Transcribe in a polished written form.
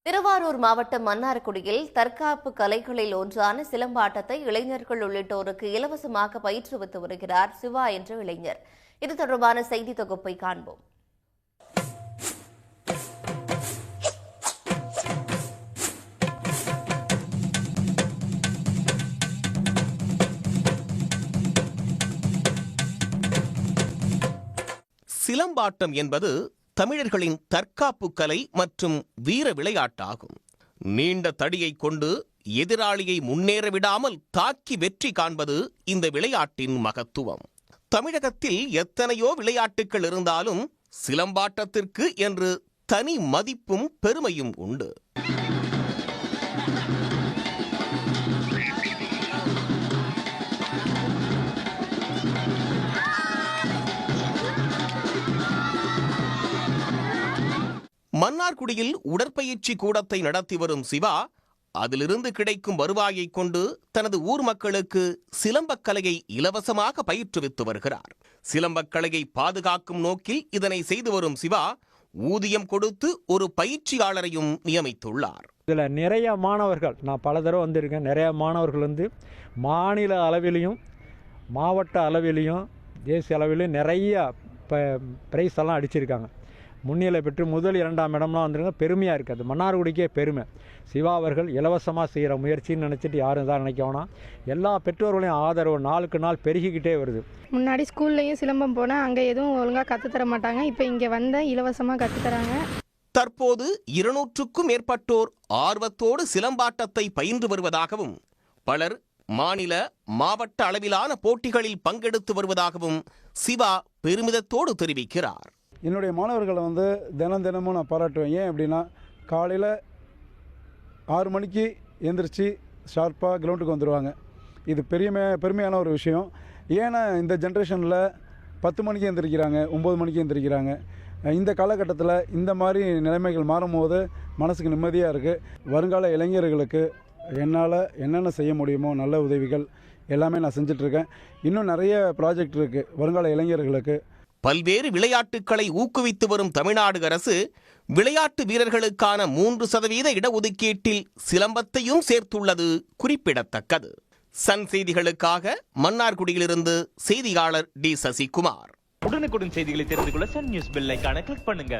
திருவாரூர் மாவட்டம் மன்னார்குடியில் தற்காப்பு கலைகளில் ஒன்றான சிலம்பாட்டத்தை இளைஞர்கள் உள்ளிட்டோருக்கு இலவசமாக பயிற்றுவித்து வருகிறார் சிவா என்ற இளைஞர். இது தொடர்பான செய்தி தொகுப்பை காண்போம். சிலம்பாட்டம் என்பது தமிழர்களின் தற்காப்பு கலை மற்றும் வீர விளையாட்டாகும். நீண்ட தடியை கொண்டு எதிராளியை முன்னேற விடாமல் தாக்கி வெற்றி காண்பது இந்த விளையாட்டின் மகத்துவம். தமிழகத்தில் எத்தனையோ விளையாட்டுகள் இருந்தாலும் சிலம்பாட்டத்திற்கு என்று தனி மதிப்பும் பெருமையும் உண்டு. மன்னார்குடியில் உடற்பயிற்சி கூடத்தை நடத்தி வரும் சிவா, அதிலிருந்து கிடைக்கும் வருவாயை கொண்டு தனது ஊர் மக்களுக்கு சிலம்பக்கலையை இலவசமாக பயிற்றுவித்து வருகிறார். சிலம்பக்கலையை பாதுகாக்கும் நோக்கில் இதனை செய்து வரும் சிவா, ஊதியம் கொடுத்து ஒரு பயிற்சியாளரையும் நியமித்துள்ளார். இதில் நிறைய மாணவர்கள், நான் பல தடவை வந்திருக்கேன், நிறைய மாணவர்கள் வந்து மாநில அளவிலையும் மாவட்ட அளவிலையும் தேசிய அளவிலையும் நிறைய பிரைஸ் எல்லாம் அடிச்சிருக்காங்க. முன்னிலை பெற்று முதல் 2ஆம் இடம்லாம் வந்துருங்க. பெருமையாக இருக்குது. மன்னார்குடிக்கே பெருமை. சிவா அவர்கள் இலவசமாக செய்கிற முயற்சின்னு நினச்சிட்டு யாரும் தான் நினைக்கணும்னா, எல்லா பெற்றோர்களையும் ஆதரவு நாளுக்கு நாள் பெருகிக்கிட்டே வருது. முன்னாடி ஸ்கூல்லையும் சிலம்பம் போனால் அங்கே எதுவும் ஒழுங்காக கற்றுத்தர மாட்டாங்க. இப்போ இங்கே வந்த இலவசமாக கற்றுத்தராங்க. தற்போது 200க்கும் மேற்பட்டோர் ஆர்வத்தோடு சிலம்பாட்டத்தை பயின்று வருவதாகவும், பலர் மாநில மாவட்ட அளவிலான போட்டிகளில் பங்கெடுத்து வருவதாகவும் சிவா பெருமிதத்தோடு தெரிவிக்கிறார். என்னுடைய மாணவர்களை வந்து தினமும் நான் பாராட்டுவேன். ஏன் அப்படின்னா, காலையில் 6 மணிக்கு எந்திரிச்சு ஷார்ப்பாக கிரவுண்டுக்கு வந்துடுவாங்க. இது பெருமையான ஒரு விஷயம். ஏன்னா இந்த ஜென்ரேஷனில் 10 மணிக்கு எந்திரிக்கிறாங்க, 9 மணிக்கு எந்திரிக்கிறாங்க. இந்த காலகட்டத்தில் இந்த மாதிரி நிலைமைகள் மாறும்போது மனசுக்கு நிம்மதியாக இருக்குது. வருங்கால இளைஞர்களுக்கு என்னால் என்னென்ன செய்ய முடியுமோ நல்ல உதவிகள் எல்லாமே நான் செஞ்சிட்ருக்கேன். இன்னும் நிறைய ப்ராஜெக்ட் இருக்குது வருங்கால இளைஞர்களுக்கு. பல்வேறு விளையாட்டுகளை ஊக்குவித்து வரும் தமிழ்நாடு அரசு விளையாட்டு வீரர்களுக்கான 3% இடஒதுக்கீட்டில் சிலம்பத்தையும் சேர்த்துள்ளது குறிப்பிடத்தக்கது. சன் செய்திகளுக்காக மன்னார்குடியிலிருந்து செய்தியாளர் டி. சசிகுமார். உடனுக்குடன் செய்திகளை தெரிந்து கொள்ள சன் நியூஸ் பெல் ஐகானை கிளிக் பண்ணுங்க.